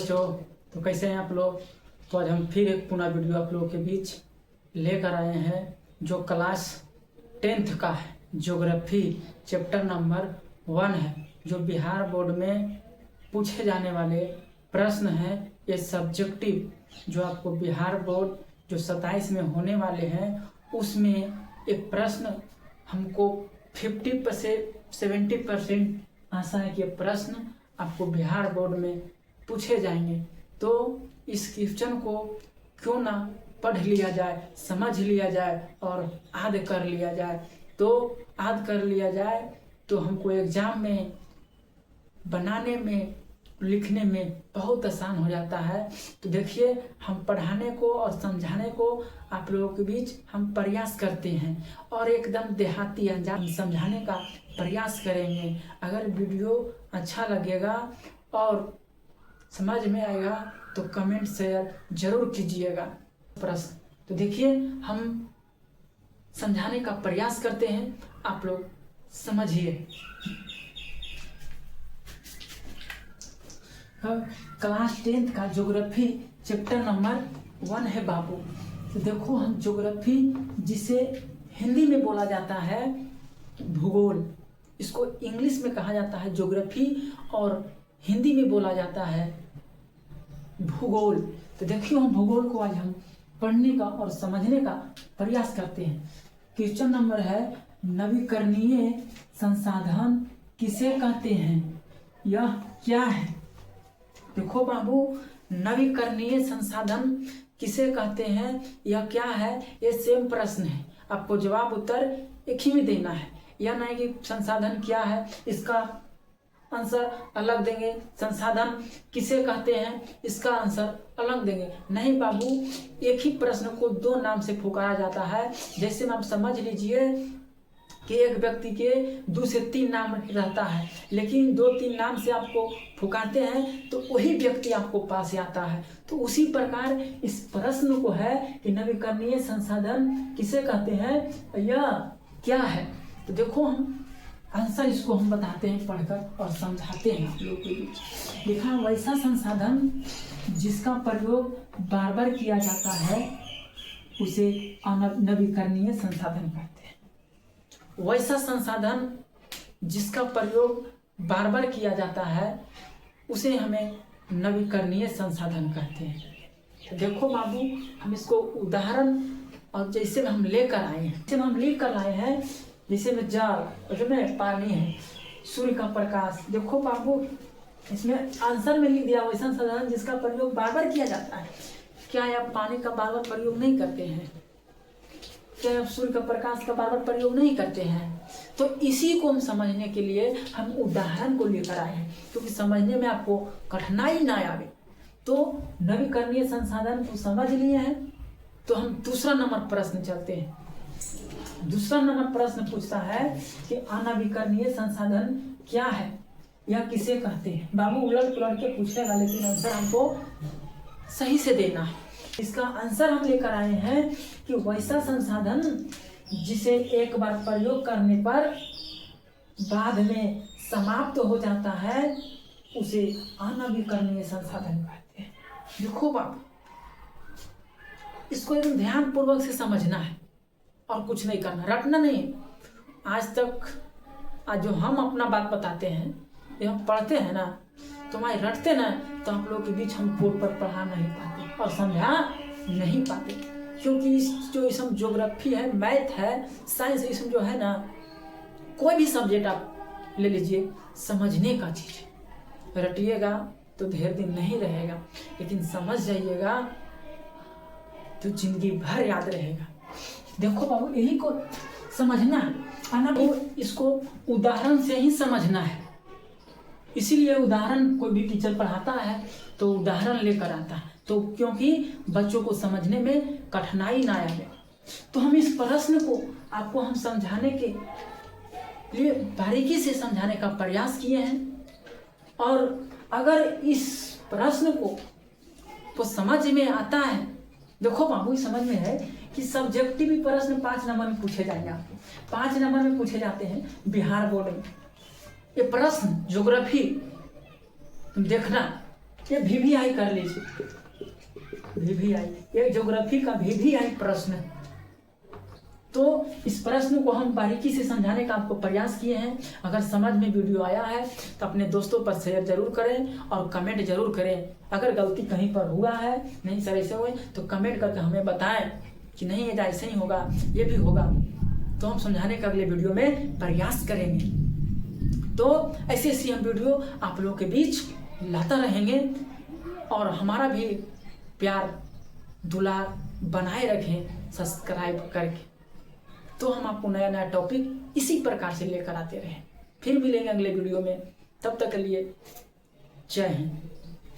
बच्चों, तो कैसे हैं आप लोग। तो आज हम फिर एक पुनः वीडियो आप लोगों के बीच लेकर आए हैं जो क्लास 10th का है। ज्योग्राफी चैप्टर नंबर 1 है, जो बिहार बोर्ड में पूछे जाने वाले प्रश्न हैं। ये सब्जेक्टिव जो आपको बिहार बोर्ड जो 27 में होने वाले हैं, उसमें एक प्रश्न हमको 50% 70% आशा है कि ये प्रश्न आपको बिहार बोर्ड में पूछे जाएंगे। तो इस क्वेश्चन को क्यों ना पढ़ लिया जाए, समझ लिया जाए और याद कर लिया जाए। तो याद कर लिया जाए तो हमको एग्जाम में बनाने में लिखने में बहुत आसान हो जाता है। तो देखिए, हम पढ़ाने को और समझाने को आप लोगों के बीच हम प्रयास करते हैं और एकदम देहाती अंदाज में समझाने का प्रयास करेंगे। अगर वीडियो अच्छा लगेगा और समझ में आएगा तो कमेंट शेयर जरूर कीजिएगा। प्रश्न तो देखिए, हम समझाने का प्रयास करते हैं, आप लोग समझिए। क्लास 10th का ज्योग्राफी चैप्टर नंबर 1 है बाबू। तो देखो, हम ज्योग्राफी जिसे हिंदी में बोला जाता है भूगोल, इसको इंग्लिश में कहा जाता है ज्योग्राफी और हिंदी में बोला जाता है भूगोल। तो देखिए, हम भूगोल को आज हम पढ़ने का और समझने का प्रयास करते हैं। क्वेश्चन नंबर है, नवीकरणीय संसाधन किसे कहते हैं, यह क्या है। देखो बाबू, नवीकरणीय संसाधन किसे कहते हैं, यह क्या है, ये सेम प्रश्न है। आपको जवाब उत्तर एक ही में देना है। यह नहीं कि संसाधन क्या है इसका आंसर अलग देंगे, संसाधन किसे कहते हैं इसका आंसर अलग देंगे। नहीं बाबू, एक ही प्रश्न को 2 नाम से पुकारा जाता है। जैसे में आप समझ लीजिए कि एक व्यक्ति के 2 से 3 नाम रहता है, लेकिन 2-3 नाम से आपको पुकारते हैं तो वही व्यक्ति आपको पास आता है। तो उसी प्रकार इस प्रश्न को है कि नवीकरणीय संसाधन किसे कहते हैं, यह क्या है। तो देखो, हम आंसर इसको हम बताते हैं पढ़कर और समझाते हैं आप लोगों के बीच। लिखा, वैसा संसाधन जिसका प्रयोग बार बार किया जाता है उसे नवीकरणीय संसाधन कहते हैं। वैसा संसाधन जिसका प्रयोग बार बार किया जाता है उसे हमें नवीकरणीय संसाधन कहते हैं। तो देखो बाबू, हम इसको उदाहरण और जैसे हम लेकर आए हैं, जैसे में जल, उसमें पानी है, सूर्य का प्रकाश। देखो बाबू, इसमें आंसर में लिख दिया वैसा संसाधन जिसका प्रयोग बार बार किया जाता है। क्या आप पानी का बार बार प्रयोग नहीं करते हैं? क्या आप सूर्य का प्रकाश का बार बार प्रयोग नहीं करते हैं? तो इसी को हम समझने के लिए हम उदाहरण को लेकर आए हैं, क्योंकि समझने में आपको कठिनाई ना आवे। तो नवीकरणीय संसाधन को समझ लिए हैं, तो हम दूसरा नंबर प्रश्न चलते हैं। दूसरा नंबर प्रश्न पूछता है कि अनवीकरणीय संसाधन क्या है, यह किसे कहते हैं। बाबू, उलट पुलट के पूछेगा, लेकिन आंसर हमको सही से देना है। इसका आंसर हम लेकर आए हैं कि वैसा संसाधन जिसे एक बार प्रयोग करने पर बाद में समाप्त हो जाता है उसे अनवीकरणीय संसाधन कहते हैं। देखो बाबू, इसको एकदम ध्यान पूर्वक से समझना है और कुछ नहीं करना, रटना नहीं। आज जो हम अपना बात बताते हैं, ये हम पढ़ते हैं ना, तो हमारे रटते ना, तो आप लोगों के बीच हम बोर्ड पर पढ़ा नहीं पाते और समझा नहीं पाते। क्योंकि इसमें ज्योग्राफी है, मैथ है, साइंस, इसमें जो है ना, कोई भी सब्जेक्ट आप ले लीजिए, समझने का चीज है। रटिएगा तो ढेर दिन नहीं रहेगा, लेकिन समझ जाइएगा तो जिंदगी भर याद रहेगा। देखो बाबू, यही को समझना है ना, इसको उदाहरण से ही समझना है। इसीलिए उदाहरण कोई भी टीचर पढ़ाता है तो उदाहरण लेकर आता है, तो क्योंकि बच्चों को समझने में कठिनाई ना आए। तो हम इस प्रश्न को आपको हम समझाने के लिए बारीकी से समझाने का प्रयास किए हैं। और अगर इस प्रश्न को समझ में आता है, देखो बाबू, समझ में है कि सब्जेक्टिव प्रश्न 5 नंबर में पूछे जाएंगे। आपको 5 नंबर में पूछे जाते हैं बिहार बोर्ड में। ये प्रश्न ज्योग्राफी तुम देखना, ये VVI कर लीजिए, VVI, ये ज्योग्राफी का VVI प्रश्न है। तो इस प्रश्न को हम बारीकी से समझाने का आपको प्रयास किए हैं। अगर समझ में वीडियो आया है तो अपने दोस्तों पर शेयर जरूर करें और कमेंट जरूर करें। अगर गलती कहीं पर हुआ है, नहीं सर ऐसे हुए, तो कमेंट करके हमें बताएं कि नहीं ये ऐसे ही होगा, ये भी होगा, तो हम समझाने का अगले वीडियो में प्रयास करेंगे। तो ऐसी ऐसी हम वीडियो आप लोगों के बीच लाता रहेंगे और हमारा भी प्यार दुलार बनाए रखें सब्सक्राइब करके। तो हम आपको नया नया टॉपिक इसी प्रकार से लेकर आते रहें। फिर मिलेंगे अगले वीडियो में, तब तक के लिए जय हिंद।